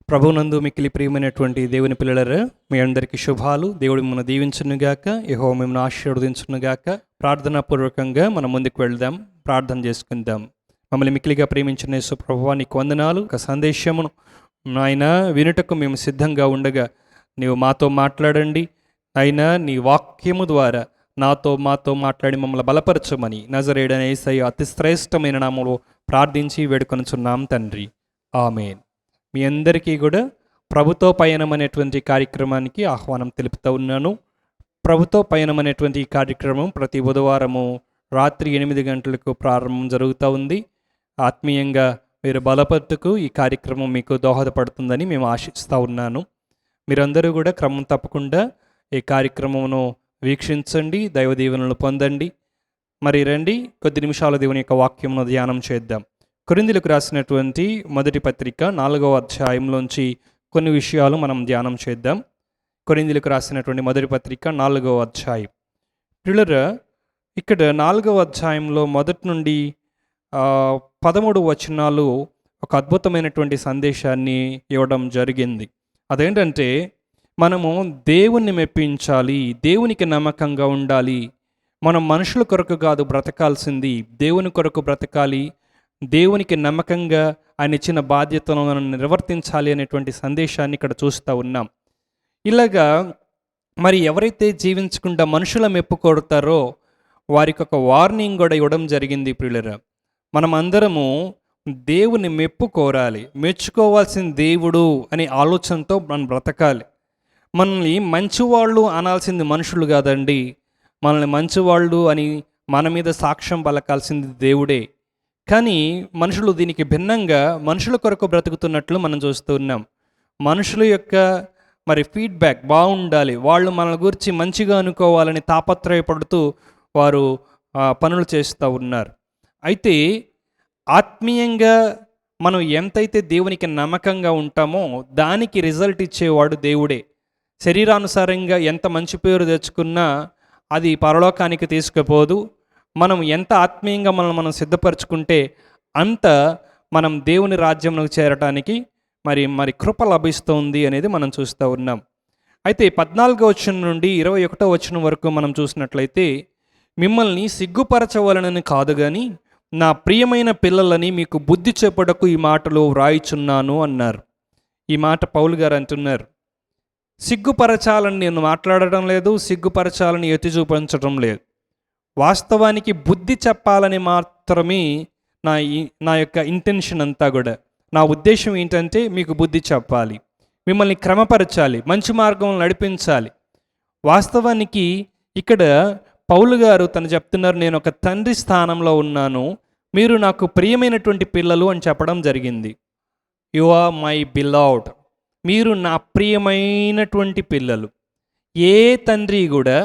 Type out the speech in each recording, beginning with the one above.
ప్రభునందు మిక్కిలి ప్రియమైనటువంటి దేవుని పిల్లలరా, మీ అందరికీ శుభాలు. దేవుడు మిమ్మల్ని దీవించునుగాక, యెహోవా మిమ్మల్ని ఆశీర్వదించునుగాక. ప్రార్థనాపూర్వకంగా మనం ముందుకు వెళ్దాం, ప్రార్థన చేసుకుందాం. మమ్మల్ని మిక్కిలిగా ప్రేమించిన యేసు ప్రభువా, నీకు వందనాలు. ఒక సందేశమును నాయన వినుటకు మేము సిద్ధంగా ఉండగా నీవు మాతో మాట్లాడండి. అయినా నీ వాక్యము ద్వారా మాతో మాట్లాడి మమ్మల్ని బలపరచమని నజరేయుడైన యేసయ్య అతి శ్రేష్టమైన నామములో ప్రార్థించి వేడుకొనుచున్నాం తండ్రి, ఆమేన్. మీ అందరికీ కూడా ప్రభుతో పయనం అనేటువంటి కార్యక్రమానికి ఆహ్వానం తెలుపుతూ ఉన్నాను. ప్రభుతో పయనం అనేటువంటి ఈ కార్యక్రమం ప్రతి బుధవారము రాత్రి 8 గంటలకు ప్రారంభం జరుగుతూ ఉంది. ఆత్మీయంగా మీరు బలపట్టుకు ఈ కార్యక్రమం మీకు దోహదపడుతుందని మేము ఆశిస్తూ ఉన్నాను. మీరందరూ కూడా క్రమం తప్పకుండా ఈ కార్యక్రమమును వీక్షించండి, దైవ దీవెనలు పొందండి. మరి రండి, కొద్ది నిమిషాల దేవుని యొక్క వాక్యమును ధ్యానం చేద్దాం. కొరింథీయులకు రాసినటువంటి మొదటి పత్రిక 4వ అధ్యాయంలోంచి కొన్ని విషయాలు మనం ధ్యానం చేద్దాం. కొరింథీయులకు రాసినటువంటి మొదటి పత్రిక 4వ అధ్యాయం. పిల్లరా, ఇక్కడ 4వ అధ్యాయంలో మొదటి నుండి 13 వచనాలు ఒక అద్భుతమైనటువంటి సందేశాన్ని ఇవ్వడం జరిగింది. అదేంటంటే, మనము దేవుణ్ణి మెప్పించాలి, దేవునికి నమ్మకంగా ఉండాలి. మనం మనుషుల కొరకు కాదు బ్రతకాల్సింది, దేవుని కొరకు బ్రతకాలి, దేవునికి నమ్మకంగా ఆయన ఇచ్చిన బాధ్యతను మనం నిర్వర్తించాలి అనేటువంటి సందేశాన్ని ఇక్కడ చూస్తూ ఉన్నాం. ఇలాగా మరి ఎవరైతే జీవించకుండా మనుషుల మెప్పు కోరుతారో వారికి ఒక వార్నింగ్ కూడా ఇవ్వడం జరిగింది. ప్రియులరా, మనం అందరము దేవుని మెప్పు కోరాలి, మెచ్చుకోవాల్సిన దేవుడు అనే ఆలోచనతో మనం బ్రతకాలి. మనల్ని మంచివాళ్ళు అనాల్సింది మనుషులు కాదండి, మనల్ని మంచివాళ్ళు అని మన మీద సాక్ష్యం పలకాల్సింది దేవుడే. కానీ మనుషులు దీనికి భిన్నంగా మనుషుల కొరకు బ్రతుకుతున్నట్లు మనం చూస్తూ ఉన్నాం. మనుషుల యొక్క మరి ఫీడ్బ్యాక్ బాగుండాలి, వాళ్ళు మన గురించి మంచిగా అనుకోవాలని తాపత్రయపడుతూ వారు పనులు చేస్తూ ఉన్నారు. అయితే ఆత్మీయంగా మనం ఎంతైతే దేవునికి నమ్మకంగా ఉంటామో దానికి రిజల్ట్ ఇచ్చేవాడు దేవుడే. శరీరానుసారంగా ఎంత మంచి పేరు తెచ్చుకున్నా అది పరలోకానికి తీసుకుపోదు. మనం ఎంత ఆత్మీయంగా మనం సిద్ధపరచుకుంటే అంత మనం దేవుని రాజ్యంలోకి చేరటానికి మరి కృప లభిస్తుంది అనేది మనం చూస్తూ ఉన్నాం. అయితే 14వ వచనం నుండి 21వ వచనం వరకు మనం చూసినట్లయితే, మిమ్మల్ని సిగ్గుపరచవలనని కాదు కానీ నా ప్రియమైన పిల్లలని మీకు బుద్ధి చెప్పుటకు ఈ మాటలు వ్రాయిచున్నాను అన్నారు. ఈ మాట పౌలు గారు అంటున్నారు. సిగ్గుపరచాలని నేను మాట్లాడటం లేదు, సిగ్గుపరచాలని ఎత్తి చూపించడం లేదు. వాస్తవానికి బుద్ధి చెప్పాలని మాత్రమే నా యొక్క ఇంటెన్షన్ అంతా కూడా. నా ఉద్దేశం ఏంటంటే మీకు బుద్ధి చెప్పాలి, మిమ్మల్ని క్రమపరచాలి, మంచి మార్గంలో నడిపించాలి. వాస్తవానికి ఇక్కడ పౌలు గారు తను చెప్తున్నారు, నేను ఒక తండ్రి స్థానంలో ఉన్నాను, మీరు నాకు ప్రియమైనటువంటి పిల్లలు అని చెప్పడం జరిగింది. యు ఆర్ మై బిలవ్డ్, మీరు నా ప్రియమైనటువంటి పిల్లలు. ఏ తండ్రి కూడా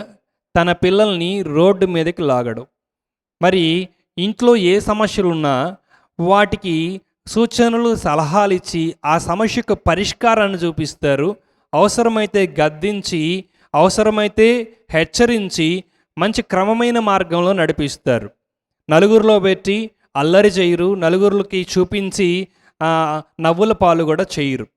తన పిల్లల్ని రోడ్డు మీదకి లాగడు. మరి ఇంట్లో ఏ సమస్యలు ఉన్నా వాటికి సూచనలు, సలహాలు ఇచ్చి ఆ సమస్యకు పరిష్కారాన్ని చూపిస్తారు. అవసరమైతే గద్దించి, అవసరమైతే హెచ్చరించి మంచి క్రమమైన మార్గంలో నడిపిస్తారు. నలుగురిలో పెట్టి అల్లరి చేయరు, నలుగురికి చూపించి నవ్వుల పాలు కూడా చేయరు.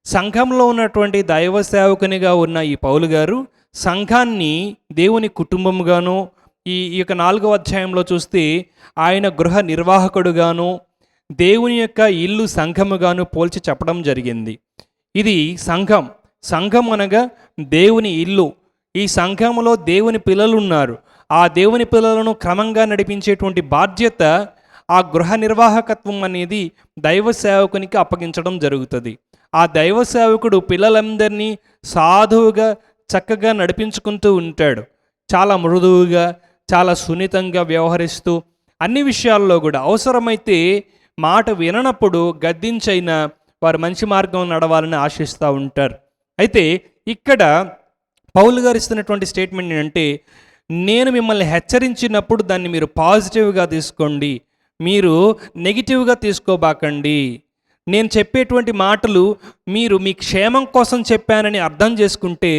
సంఘంలో ఉన్నటువంటి దైవ సేవకునిగా ఉన్న ఈ పౌలు గారు సంఘాన్ని దేవుని కుటుంబంగాను, ఈ యొక్క 4వ అధ్యాయంలో చూస్తే ఆయన గృహ నిర్వాహకుడుగాను, దేవుని యొక్క ఇల్లు సంఘముగాను పోల్చి చెప్పడం జరిగింది. ఇది సంఘం అనగా దేవుని ఇల్లు. ఈ సంఘములో దేవుని పిల్లలు ఉన్నారు. ఆ దేవుని పిల్లలను క్రమంగా నడిపించేటువంటి బాధ్యత, ఆ గృహ నిర్వాహకత్వం అనేది దైవ సేవకునికి అప్పగించడం జరుగుతుంది. ఆ దైవ సేవకుడు పిల్లలందరినీ సాధువుగా చక్కగా నడిపించుకుంటూ ఉంటాడు. చాలా మృదువుగా, చాలా సున్నితంగా వ్యవహరిస్తూ అన్ని విషయాల్లో కూడా అవసరమైతే మాట విననప్పుడు గద్దించైనా వారు మంచి మార్గం నడవాలని ఆశిస్తూ ఉంటారు. అయితే ఇక్కడ పౌలు గారు ఇస్తున్నటువంటి స్టేట్మెంట్ ఏంటంటే, నేను మిమ్మల్ని హెచ్చరించినప్పుడు దాన్ని మీరు పాజిటివ్గా తీసుకోండి, మీరు నెగిటివ్గా తీసుకోబాకండి. నేను చెప్పేటువంటి మాటలు మీరు మీ క్షేమం కోసం చెప్పానని అర్థం చేసుకుంటే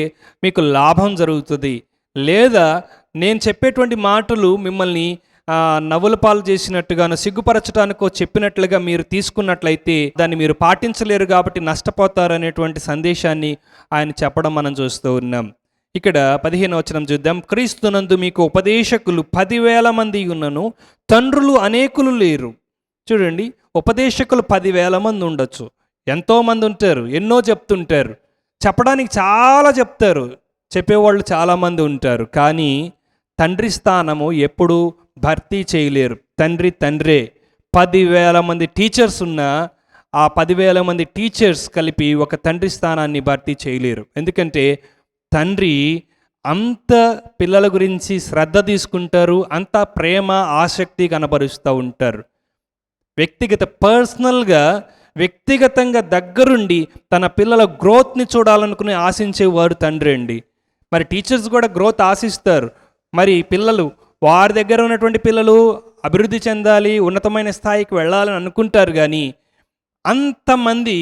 మీకు లాభం జరుగుతుంది. లేదా నేను చెప్పేటువంటి మాటలు మిమ్మల్ని నవ్వుల పాలు చేసినట్టుగాను సిగ్గుపరచడానికో చెప్పినట్లుగా మీరు తీసుకున్నట్లయితే దాన్ని మీరు పాటించలేరు కాబట్టి నష్టపోతారు అనేటువంటి సందేశాన్ని ఆయన చెప్పడం మనం చూస్తూ ఉన్నాం. ఇక్కడ 15వ వచనం చూద్దాం. క్రీస్తునందు మీకు ఉపదేశకులు 10,000 మంది ఉన్నను తండ్రులు అనేకులు లేరు. చూడండి, ఉపదేశకులు 10,000 మంది ఉండొచ్చు, ఎంతోమంది ఉంటారు, ఎన్నో చెప్తుంటారు, చెప్పడానికి చాలా చెప్తారు, చెప్పేవాళ్ళు చాలామంది ఉంటారు. కానీ తండ్రి స్థానము ఎప్పుడూ భర్తీ చేయలేరు. తండ్రే. 10,000 మంది టీచర్స్ ఉన్నా ఆ 10,000 మంది టీచర్స్ కలిపి ఒక తండ్రి స్థానాన్ని భర్తీ చేయలేరు. ఎందుకంటే తండ్రి అంత పిల్లల గురించి శ్రద్ధ తీసుకుంటారు, అంత ప్రేమ ఆసక్తి కనబరుస్తూ ఉంటారు. వ్యక్తిగతంగా దగ్గరుండి తన పిల్లల గ్రోత్ని చూడాలనుకుని ఆశించేవారు తండ్రి అండి. మరి టీచర్స్ కూడా గ్రోత్ ఆశిస్తారు. మరి పిల్లలు, వారి దగ్గర ఉన్నటువంటి పిల్లలు అభివృద్ధి చెందాలి, ఉన్నతమైన స్థాయికి వెళ్ళాలని అనుకుంటారు. కానీ అంతమంది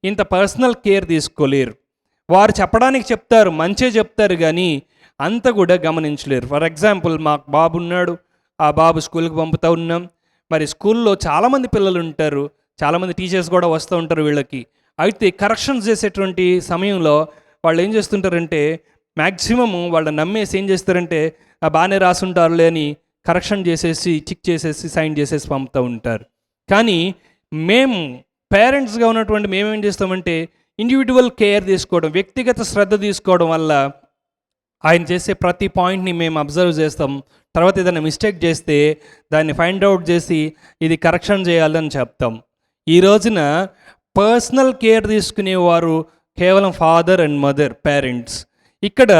ఇంత పర్సనల్ కేర్ తీసుకోలేరు. వారు చెప్పడానికి చెప్తారు, మంచే చెప్తారు, కానీ అంత కూడా గమనించలేరు. ఫర్ ఎగ్జాంపుల్, మాకు బాబు ఉన్నాడు, ఆ బాబు స్కూల్కి పంపుతూ ఉన్నాం. మరి స్కూల్లో చాలామంది పిల్లలు ఉంటారు, చాలామంది టీచర్స్ కూడా వస్తూ ఉంటారు వీళ్ళకి. అయితే కరెక్షన్స్ చేసేటువంటి సమయంలో వాళ్ళు ఏం చేస్తుంటారంటే, మ్యాక్సిమము వాళ్ళని నమ్మేసి ఏం చేస్తారంటే, బాగానే రాసుంటారులే అని కరెక్షన్ చేసేసి, టిక్ చేసేసి, సైన్ చేసేసి పంపుతూ ఉంటారు. కానీ మేము పేరెంట్స్గా ఉన్నటువంటి మేమేం చేస్తామంటే, ఇండివిజువల్ కేర్ తీసుకోవడం, వ్యక్తిగత శ్రద్ధ తీసుకోవడం వల్ల ఆయన చేసే ప్రతి పాయింట్ని మేము అబ్జర్వ్ చేస్తాం. తర్వాత ఏదైనా మిస్టేక్ చేస్తే దాన్ని ఫైండ్ అవుట్ చేసి ఇది కరెక్షన్ చేయాలని చెప్తాం. ఈ రోజున పర్సనల్ కేర్ తీసుకునేవారు కేవలం ఫాదర్ అండ్ మదర్, పేరెంట్స్. ఇక్కడ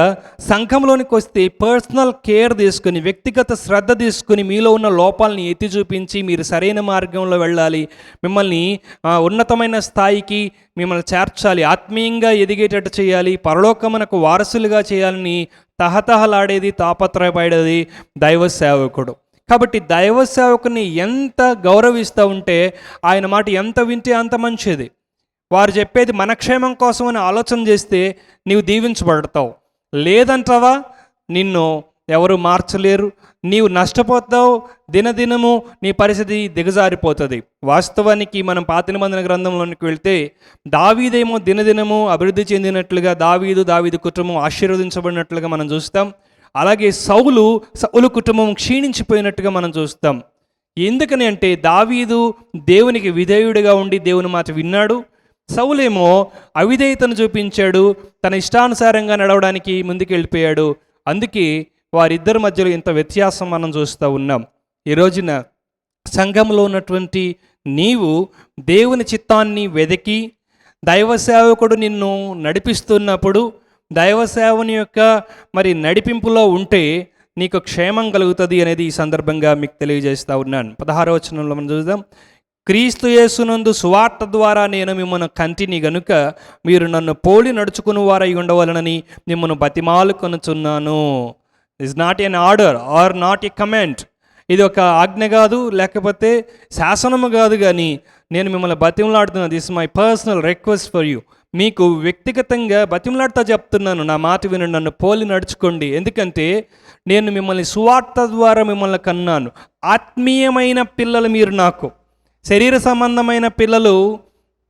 సంఘంలోనికి వస్తే పర్సనల్ కేర్ తీసుకుని, వ్యక్తిగత శ్రద్ధ తీసుకుని, మీలో ఉన్న లోపాలని ఎత్తి చూపించి మీరు సరైన మార్గంలో వెళ్ళాలి, మిమ్మల్ని ఉన్నతమైన స్థాయికి మిమ్మల్ని చేర్చాలి, ఆత్మీయంగా ఎదిగేటట్టు చేయాలి, పరలోకమునకు వారసులుగా చేయాలని తహతహలాడేది, తాపత్రయపడేది దైవ సేవకుడు. కాబట్టి దైవ సేవకుని ఎంత గౌరవిస్తూ ఉంటే ఆయన మాట ఎంత వింటే అంత మంచిది. వారు చెప్పేది మన క్షేమం కోసం అని ఆలోచన చేస్తే నీవు దీవించబడతావు. లేదంటావా, నిన్ను ఎవరు మార్చలేరు, నీవు నష్టపోతావు, దినదినము నీ పరిస్థితి దిగజారిపోతుంది. వాస్తవానికి మనం పాత నిబంధన గ్రంథంలోనికి వెళ్తే దావీదేమో దినదినము అభివృద్ధి చెందినట్లుగా, దావీదు కుటుంబం ఆశీర్వదించబడినట్లుగా మనం చూస్తాం. అలాగే సౌలు కుటుంబం క్షీణించిపోయినట్టుగా మనం చూస్తాం. ఎందుకని అంటే దావీదు దేవునికి విధేయుడిగా ఉండి దేవుని మాట విన్నాడు, సౌలేమో అవిధేయతను చూపించాడు, తన ఇష్టానుసారంగా నడవడానికి ముందుకు వెళ్ళిపోయాడు. అందుకే వారిద్దరి మధ్యలో ఇంత వ్యత్యాసం మనం చూస్తూ ఉన్నాం. ఈ రోజున సంఘంలో ఉన్నటువంటి నీవు దేవుని చిత్తాన్ని వెతికి దైవ సేవకుడు నిన్ను నడిపిస్తున్నప్పుడు, దైవ సేవని యొక్క నడిపింపులో ఉంటే నీకు క్షేమం కలుగుతుంది అనేది ఈ సందర్భంగా మీకు తెలియజేస్తూ ఉన్నాను. 16వ వచనంలో మనం చూద్దాం. క్రీస్తు యేసునందు సువార్త ద్వారా నేను మిమ్మల్ని కంటిని గనుక మీరు నన్ను పోలి నడుచుకుని వారై ఉండవలనని మిమ్మల్ని బతిమాలుకొనుచున్నాను. Is not an order or not a comment. ఇది ఒక ఆజ్ఞ కాదు, లేకపోతే శాసనము కాదు, కానీ నేను మిమ్మల్ని బతిమలాడుతున్నాను. This my personal request for you. మీకు వ్యక్తిగతంగా బతిమలాడుతా చెప్తున్నాను, నా మాట విని నన్ను పోలి నడుచుకోండి. ఎందుకంటే నేను మిమ్మల్ని సువార్త ద్వారా మిమ్మల్ని కన్నాను. ఆత్మీయమైన పిల్లలు మీరు నాకు. శరీర సంబంధమైన పిల్లలు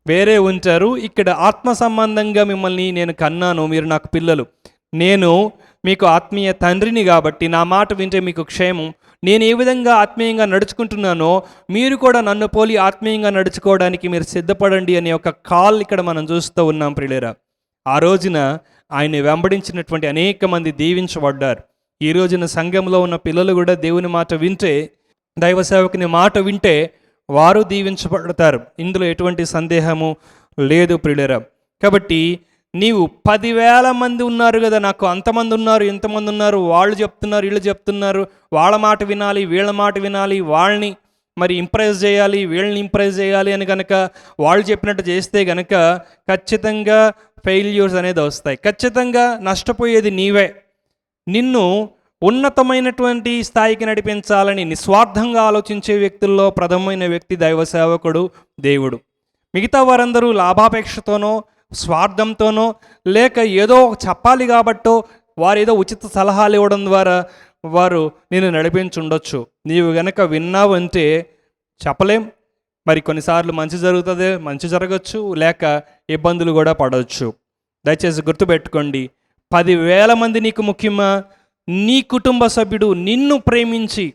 వేరే ఉంటారు, ఇక్కడ ఆత్మ సంబంధంగా మిమ్మల్ని నేను కన్నాను, మీరు నాకు పిల్లలు. నేను మీకు ఆత్మీయ తండ్రిని కాబట్టి నా మాట వింటే మీకు క్షేమం. నేను ఏ విధంగా ఆత్మీయంగా నడుచుకుంటున్నానో మీరు కూడా నన్ను పోలి ఆత్మీయంగా నడుచుకోవడానికి మీరు సిద్ధపడండి అనే ఒక కాల్ ఇక్కడ మనం చూస్తూ ఉన్నాం ప్రియులారా. ఆ రోజున ఆయన వెంబడించినటువంటి అనేక మంది దీవించబడ్డారు. ఈ రోజున సంఘంలో ఉన్న పిల్లలు కూడా దేవుని మాట వింటే, దైవ సేవకుని మాట వింటే వారు దీవించబడతారు. ఇందులో ఎటువంటి సందేహము లేదు ప్రియులారా. కాబట్టి నీవు 10,000 మంది ఉన్నారు కదా, నాకు అంతమంది ఉన్నారు, ఇంతమంది ఉన్నారు, వాళ్ళు చెప్తున్నారు, వీళ్ళు చెప్తున్నారు, వాళ్ళ మాట వినాలి, వీళ్ళ మాట వినాలి, వాళ్ళని ఇంప్రెస్ చేయాలి, వీళ్ళని ఇంప్రెస్ చేయాలి అని కనుక వాళ్ళు చెప్పినట్టు చేస్తే కనుక ఖచ్చితంగా ఫెయిల్యూర్స్ అనేది వస్తాయి. ఖచ్చితంగా నష్టపోయేది నీవే. నిన్ను ఉన్నతమైనటువంటి స్థాయికి నడిపించాలని నిస్వార్థంగా ఆలోచించే వ్యక్తుల్లో ప్రథమమైన వ్యక్తి దైవ సేవకుడు, దేవుడు. మిగతా వారందరూ లాభాపేక్షతోనో స్వార్థంతోనో లేక ఏదో చెప్పాలి కాబట్టో వారు ఏదో ఉచిత సలహాలు ఇవ్వడం ద్వారా వారు నిన్ను నడిపించుండొచ్చు. నీవు గనక విన్నావంటే చెప్పలేం. మరి కొన్నిసార్లు మంచి జరుగుతుంది, మంచి జరగచ్చు, లేక ఇబ్బందులు కూడా పడవచ్చు. దయచేసి గుర్తుపెట్టుకోండి, 10,000 మంది నీకు ముఖ్యమా? నీ కుటుంబ సభ్యుడు నిన్ను ప్రేమించి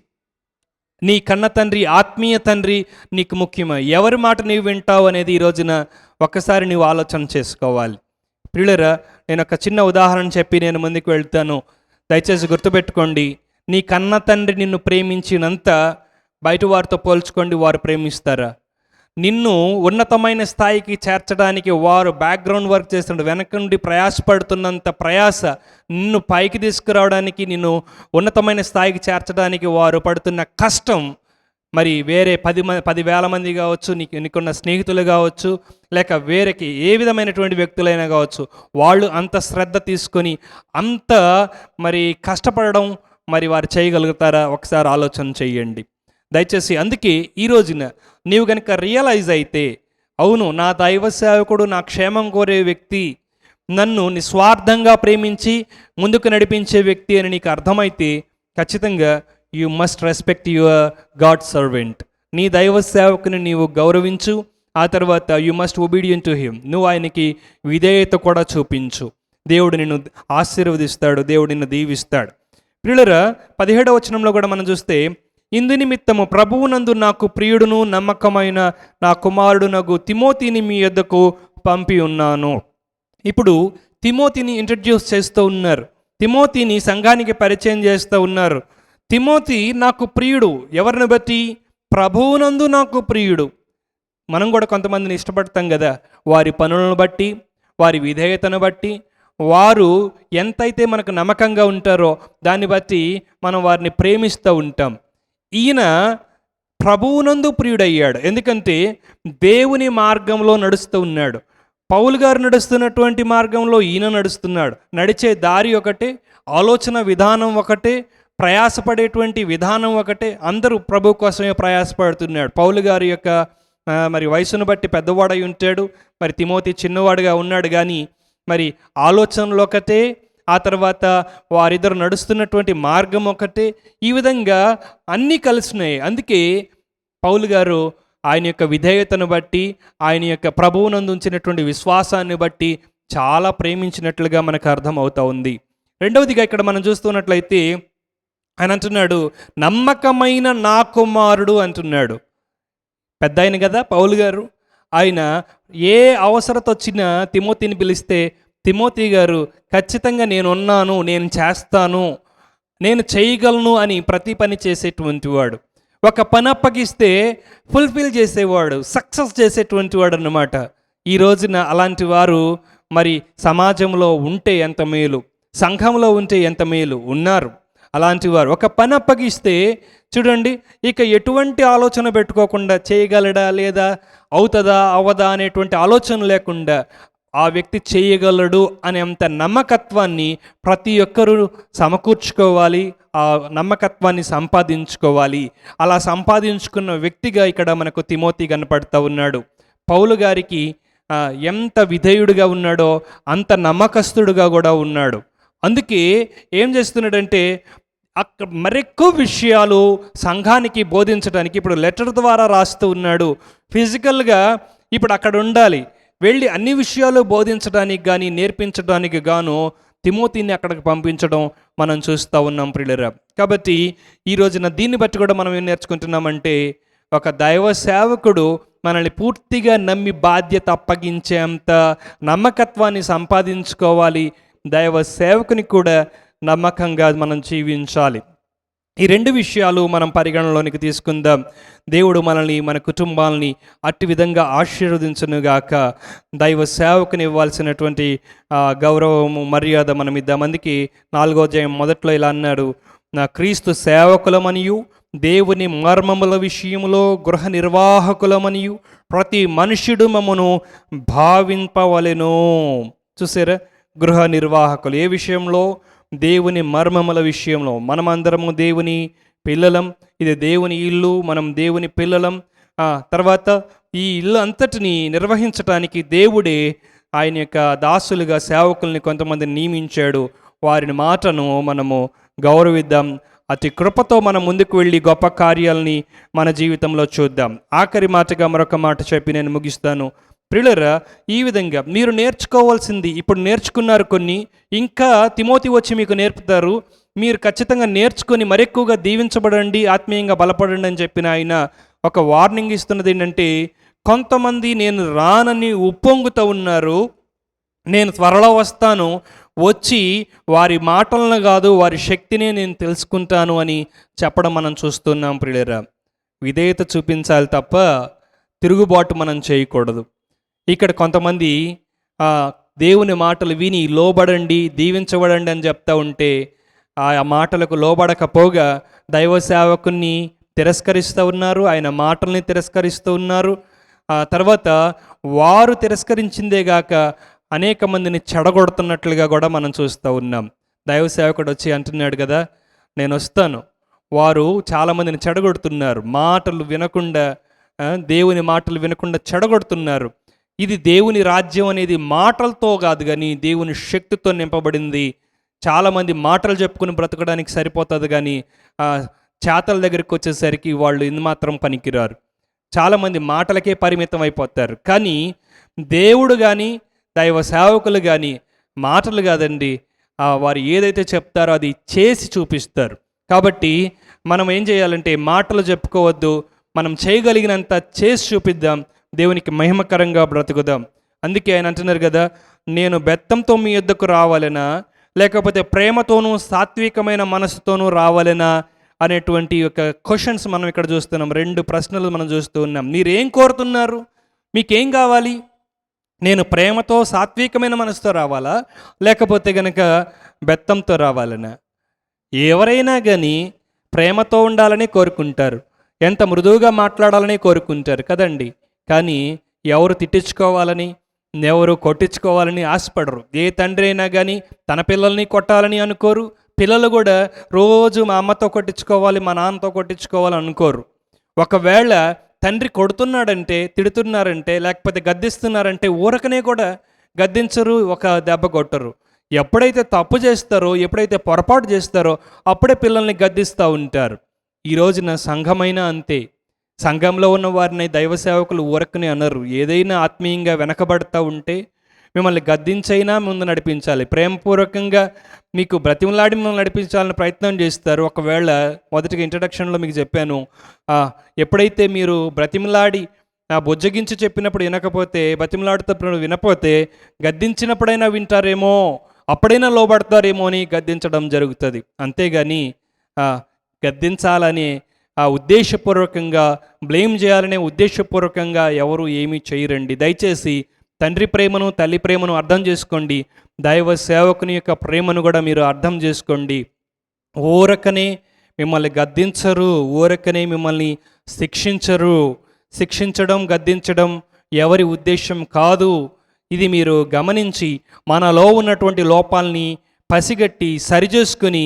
నీ కన్న తండ్రి, ఆత్మీయ తండ్రి నీకు ముఖ్యమా? ఎవరి మాట నీవు వింటావు అనేది ఈ రోజున ఒక్కసారి నీవు ఆలోచన చేసుకోవాలి. ప్రియులరా, నేను ఒక చిన్న ఉదాహరణ చెప్పి నేను ముందుకు వెళ్తాను. దయచేసి గుర్తుపెట్టుకోండి, నీ కన్న తండ్రి నిన్ను ప్రేమించినంత బయట వారితో పోల్చుకోండి, వారు ప్రేమిస్తారా? నిన్ను ఉన్నతమైన స్థాయికి చేర్చడానికి వారు బ్యాక్గ్రౌండ్ వర్క్ చేస్తున్న వెనక నుండి ప్రయాసపడుతున్నంత ప్రయాస నిన్ను పైకి తీసుకురావడానికి, నిన్ను ఉన్నతమైన స్థాయికి చేర్చడానికి వారు పడుతున్న కష్టం మరి వేరే 10,000 మంది కావచ్చు, నీకున్న స్నేహితులు కావచ్చు, లేక వేరేకి ఏ విధమైనటువంటి వ్యక్తులైనా కావచ్చు, వాళ్ళు అంత శ్రద్ధ తీసుకొని అంత మరి కష్టపడడం మరి వారు చేయగలుగుతారా? ఒకసారి ఆలోచన చెయ్యండి దయచేసి. అందుకే ఈ రోజున నీవు కనుక రియలైజ్ అయితే, అవును నా దైవ సేవకుడు నా క్షేమం కోరే వ్యక్తి, నన్ను నిస్వార్థంగా ప్రేమించి ముందుకు నడిపించే వ్యక్తి అని నీకు అర్థమైతే ఖచ్చితంగా you must respect your God servant. నీ దైవ సేవకుని నీవు గౌరవించు. ఆ తర్వాత you must obedient to him. నువ్వు ఆయనకి విధేయత కూడా చూపించు. దేవుడు నిన్ను ఆశీర్వదిస్తాడు, దేవుడు నిన్ను దీవిస్తాడు. ప్రియులరా, 17వ వచనంలో కూడా మనం చూస్తే, ఇందు నిమిత్తము ప్రభువునందు నాకు ప్రియుడును నమ్మకమైన నా కుమారుడునగు తిమోతిని మీ యొద్దకు పంపి ఉన్నాను. ఇప్పుడు తిమోతిని ఇంట్రడ్యూస్ చేస్తూ ఉన్నారు, తిమోతిని సంఘానికి పరిచయం చేస్తూ ఉన్నారు. తిమోతి నాకు ప్రియుడు. ఎవరిని బట్టి? ప్రభువునందు నాకు ప్రియుడు. మనం కూడా కొంతమందిని ఇష్టపడతాం కదా, వారి పనులను బట్టి, వారి విధేయతను బట్టి, వారు ఎంతైతే మనకు నమ్మకంగా ఉంటారో దాన్ని బట్టి మనం వారిని ప్రేమిస్తూ ఉంటాం. ఈయన ప్రభువునందు ప్రియుడయ్యాడు, ఎందుకంటే దేవుని మార్గంలో నడుస్తూ ఉన్నాడు. పౌలు గారు నడుస్తున్నటువంటి మార్గంలో ఈయన నడుస్తున్నాడు. నడిచే దారి ఒకటే, ఆలోచన విధానం ఒకటే, ప్రయాసపడేటువంటి విధానం ఒకటే. అందరూ ప్రభు కోసమే ప్రయాసపడుతున్నాడు. పౌలు గారి యొక్క మరి వయసును బట్టి పెద్దవాడై ఉంటాడు, మరి తిమోతి చిన్నవాడుగా ఉన్నాడు, కానీ మరి ఆలోచనలు ఒకటే, ఆ తర్వాత వారిద్దరు నడుస్తున్నటువంటి మార్గం ఒకటే. ఈ విధంగా అన్నీ కలిసినాయి. అందుకే పౌలు గారు ఆయన యొక్క విధేయతను బట్టి, ఆయన యొక్క ప్రభువునందు ఉంచినటువంటి విశ్వాసాన్ని బట్టి చాలా ప్రేమించినట్లుగా మనకు అర్థం అవుతా ఉంది. రెండవదిగా ఇక్కడ మనం చూస్తున్నట్లయితే ఆయన అంటున్నాడు, నమ్మకమైన నా కుమారుడు అంటున్నాడు. పెద్ద ఆయన కదా పౌలు గారు. ఆయన ఏ అవసరత వచ్చినా తిమోతిని పిలిస్తే తిమోతి గారు ఖచ్చితంగా నేనున్నాను, నేను చేస్తాను, నేను చేయగలను అని ప్రతి పని చేసేటువంటి వాడు. ఒక పని అప్పగిస్తే ఫుల్ఫిల్ చేసేవాడు, సక్సెస్ చేసేటువంటి వాడు అన్నమాట. ఈ రోజున అలాంటి వారు మరి సమాజంలో ఉంటే ఎంత మేలు, సంఘంలో ఉంటే ఎంత మేలు. ఉన్నారు అలాంటి వారు. ఒక పని అప్పగిస్తే చూడండి, ఇక ఎటువంటి ఆలోచన పెట్టుకోకుండా చేయగలడా లేదా, అవుతుందా అవదా అనేటువంటి ఆలోచన లేకుండా ఆ వ్యక్తి చేయగలడు అనేంత నమ్మకత్వాన్ని ప్రతి ఒక్కరూ సమకూర్చుకోవాలి, ఆ నమ్మకత్వాన్ని సంపాదించుకోవాలి. అలా సంపాదించుకున్న వ్యక్తిగా ఇక్కడ మనకు తిమోతి కనపడుతూ ఉన్నాడు. పౌలు గారికి ఎంత విధేయుడిగా ఉన్నాడో అంత నమ్మకస్తుడుగా కూడా ఉన్నాడు. అందుకే ఏం చేస్తున్నాడంటే అక్కడ మరెక్కువ విషయాలు సంఘానికి బోధించడానికి ఇప్పుడు లెటర్ ద్వారా రాస్తూ ఉన్నాడు. ఫిజికల్గా ఇప్పుడు అక్కడ ఉండాలి, వెళ్ళి అన్ని విషయాలు బోధించడానికి కానీ నేర్పించడానికి గాను తిమోతిని అక్కడికి పంపించడం మనం చూస్తూ ఉన్నాం ప్రియులరా. కాబట్టి ఈ రోజున దీన్ని బట్టి కూడా మనం ఏం నేర్చుకుంటున్నామంటే, ఒక దైవ సేవకుడు మనల్ని పూర్తిగా నమ్మి బాధ్యత అప్పగించేంత నమ్మకత్వాన్ని సంపాదించుకోవాలి. దైవ సేవకుని కూడా నమ్మకంగా మనం జీవించాలి. ఈ రెండు విషయాలు మనం పరిగణలోనికి తీసుకుందాం. దేవుడు మనల్ని, మన కుటుంబాలని అట్టి విధంగా ఆశీర్వదించునుగాక. దైవ సేవకుని ఇవ్వాల్సినటువంటి గౌరవము, మర్యాద మనం ఇద్దాం. అందుకే 4వ అధ్యాయం మొదట్లో ఇలా అన్నాడు, నా క్రీస్తు సేవకులమనియు దేవుని మర్మముల విషయంలో గృహ నిర్వాహకులమనియు ప్రతి మనుష్యుడు మమ్మను భావింపవలెను. చూసారా, గృహ నిర్వాహకులు ఏ విషయంలో? దేవుని మర్మముల విషయంలో. మనమందరము దేవుని పిల్లలం, ఇది దేవుని ఇల్లు, మనం దేవుని పిల్లలం. తర్వాత ఈ ఇల్లు అంతటిని నిర్వహించడానికి దేవుడే ఆయన యొక్క దాసులుగా సేవకుల్ని కొంతమందిని నియమించాడు. వారిని మాటను మనము గౌరవిద్దాం. అతి కృపతో మనం ముందుకు వెళ్ళి గొప్ప కార్యాలని మన జీవితంలో చూద్దాం. ఆఖరి మాటగా మరొక మాట చెప్పి నేను ముగిస్తాను. ప్రియులారా, ఈ విధంగా మీరు నేర్చుకోవాల్సింది ఇప్పుడు నేర్చుకున్నారు కొన్ని, ఇంకా తిమోతి వచ్చి మీకు నేర్పుతారు. మీరు ఖచ్చితంగా నేర్చుకొని మరెక్కువగా దీవించబడండి, ఆత్మీయంగా బలపడండి అని చెప్పిన ఆయన ఒక వార్నింగ్ ఇస్తున్నది ఏంటంటే, కొంతమంది నేను రానని ఉప్పొంగుతూ ఉన్నారు, నేను త్వరలో వస్తాను, వచ్చి వారి మాటలను కాదు వారి శక్తినే నేను తెలుసుకుంటాను అని చెప్పడం మనం చూస్తున్నాం. ప్రియులారా, విధేయత చూపించాలి తప్ప తిరుగుబాటు మనం చేయకూడదు. ఇక్కడ కొంతమంది దేవుని మాటలు విని లోబడండి, దీవించబడండి అని చెప్తా ఉంటే ఆ మాటలకు లోబడకపోగా దైవ సేవకుని తిరస్కరిస్తూ ఉన్నారు, ఆయన మాటల్ని తిరస్కరిస్తూ ఉన్నారు. తర్వాత వారు తిరస్కరించిందేగాక అనేక మందిని చెడగొడుతున్నట్లుగా కూడా మనం చూస్తూ ఉన్నాం. దైవ సేవకుడు వచ్చి అంటున్నాడు కదా, నేను వస్తాను, వారు చాలామందిని చెడగొడుతున్నారు, మాటలు వినకుండా, దేవుని మాటలు వినకుండా చెడగొడుతున్నారు. ఇది దేవుని రాజ్యం అనేది మాటలతో కాదు కానీ దేవుని శక్తితో నింపబడింది. చాలామంది మాటలు చెప్పుకుని బ్రతకడానికి సరిపోతుంది కానీ చేతల దగ్గరికి వచ్చేసరికి వాళ్ళు మాత్రం పనికిరారు. చాలామంది మాటలకే పరిమితం అయిపోతారు. కానీ దేవుడు కానీ దైవ సేవకులు కానీ మాటలు కాదండి, వారు ఏదైతే చెప్తారో అది చేసి చూపిస్తారు. కాబట్టి మనం ఏం చేయాలంటే మాటలు చెప్పుకోవద్దు, మనం చేయగలిగినంత చేసి చూపిద్దాం, దేవునికి మహిమకరంగా బ్రతుకుదాం. అందుకే ఆయన అంటున్నారు కదా, నేను బెత్తంతో మీ యొద్దకు రావాలనా లేకపోతే ప్రేమతోనూ సాత్వికమైన మనసుతోనూ రావాలనా అనేటువంటి ఒక క్వశ్చన్స్ మనం ఇక్కడ చూస్తున్నాం. 2 ప్రశ్నలు మనం చూస్తూ ఉన్నాం. మీరేం కోరుతున్నారు? మీకేం కావాలి? నేను ప్రేమతో సాత్వికమైన మనసుతో రావాలా లేకపోతే గనక బెత్తంతో రావాలనా? ఎవరైనా కానీ ప్రేమతో ఉండాలని కోరుకుంటారు, ఎంత మృదువుగా మాట్లాడాలని కోరుకుంటారు కదండి. కానీ ఎవరు తిట్టించుకోవాలని, ఎవరు కొట్టించుకోవాలని ఆశపడరు. ఏ తండ్రి అయినా కానీ తన పిల్లల్ని కొట్టాలని అనుకోరు, పిల్లలు కూడా రోజు మా అమ్మతో కొట్టించుకోవాలి, మా నాన్నతో కొట్టించుకోవాలి అనుకోరు. ఒకవేళ తండ్రి కొడుతున్నాడంటే, తిడుతున్నారంటే, లేకపోతే గద్దిస్తున్నారంటే ఊరకనే కూడా గద్దించరు, ఒక దెబ్బ కొట్టరు. ఎప్పుడైతే తప్పు చేస్తారో, ఎప్పుడైతే పొరపాటు చేస్తారో అప్పుడే పిల్లల్ని గద్దిస్తూ ఉంటారు. ఈ రోజున సంఘమైనా అంతే. సంఘంలో ఉన్న వారిని దైవ సేవకులు ఊరకనే అనరు. ఏదైనా ఆత్మీయంగా వెనకబడతా ఉంటే మిమ్మల్ని గద్దించైనా ముందు నడిపించాలి, ప్రేమపూర్వకంగా మీకు బ్రతిమలాడి మిమ్మల్ని నడిపించాలని ప్రయత్నం చేస్తారు. ఒకవేళ మొదటిగా ఇంట్రడక్షన్లో మీకు చెప్పాను, ఎప్పుడైతే మీరు బ్రతిమలాడి బుజ్జగించి చెప్పినప్పుడు వినకపోతే, బ్రతిమలాడుతున్నప్పుడు వినపోతే, గద్దించినప్పుడైనా వింటారేమో, అప్పుడైనా లోబడతారేమో అని గద్దించడం జరుగుతుంది. అంతేగాని గద్దించాలని ఉద్దేశపూర్వకంగా, బ్లేమ్ చేయాలనే ఉద్దేశపూర్వకంగా ఎవరు ఏమీ చేయరండి. దయచేసి తండ్రి ప్రేమను, తల్లి ప్రేమను అర్థం చేసుకోండి, దైవ సేవకుని యొక్క ప్రేమను కూడా మీరు అర్థం చేసుకోండి. ఊరకనే మిమ్మల్ని గద్దించరు, ఊరకనే మిమ్మల్ని శిక్షించరు. శిక్షించడం, గద్దించడం ఎవరి ఉద్దేశం కాదు. ఇది మీరు గమనించి మనలో ఉన్నటువంటి లోపాలని పసిగట్టి సరిచేసుకుని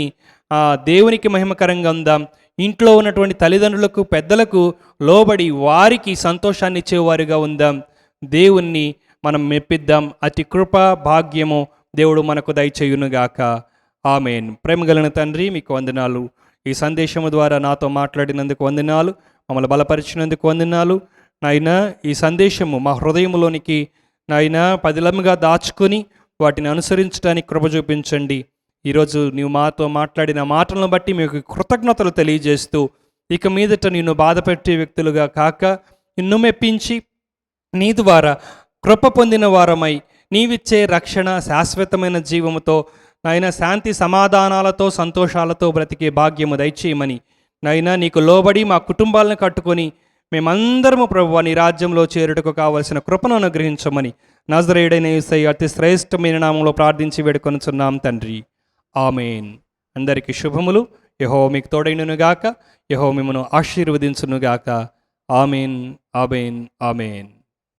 దేవునికి మహిమకరంగా ఉందాం. ఇంట్లో ఉన్నటువంటి తల్లిదండ్రులకు, పెద్దలకు లోబడి వారికి సంతోషాన్ని ఇచ్చేవారుగా ఉందాం. దేవుణ్ణి మనం మెప్పిద్దాం. అతి కృప భాగ్యము దేవుడు మనకు దయచేయునుగాక. ఆమేన్. ప్రేమగలిగిన తండ్రి, మీకు వందనాలు. ఈ సందేశము ద్వారా నాతో మాట్లాడినందుకు వందనాలు, మమ్మల్ని బలపరిచినందుకు వందనాలు. నాయనా, ఈ సందేశము మా హృదయంలోనికి నాయనా పదిలంగా దాచుకొని వాటిని అనుసరించడానికి కృప చూపించండి. ఈరోజు నీవు మాతో మాట్లాడిన మాటలను బట్టి మీకు కృతజ్ఞతలు తెలియజేస్తూ, ఇక మీదట నిన్ను బాధపెట్టే వ్యక్తులుగా కాక నిన్ను మెప్పించి నీ ద్వారా కృప పొందిన వారమై నీవిచ్చే రక్షణ, శాశ్వతమైన జీవముతో నాయన శాంతి సమాధానాలతో సంతోషాలతో బ్రతికే భాగ్యము దయచేయమని, నాయన నీకు లోబడి మా కుటుంబాలను కట్టుకొని మేమందరము ప్రభువా నీ రాజ్యంలో చేరుటకు కావలసిన కృపను అనుగ్రహించమని నజరేయుడైన యేసయ్య అతి శ్రేష్టమైన నామంలో ప్రార్థించి వేడుకొనుచున్నాం తండ్రి. ఆమేన్. అందరికీ శుభములు. యెహోవా మీకు తోడైననుగాక, యెహోవా మిమ్మును ఆశీర్వదించునుగాక. ఆమేన్, ఆమేన్, ఆమేన్.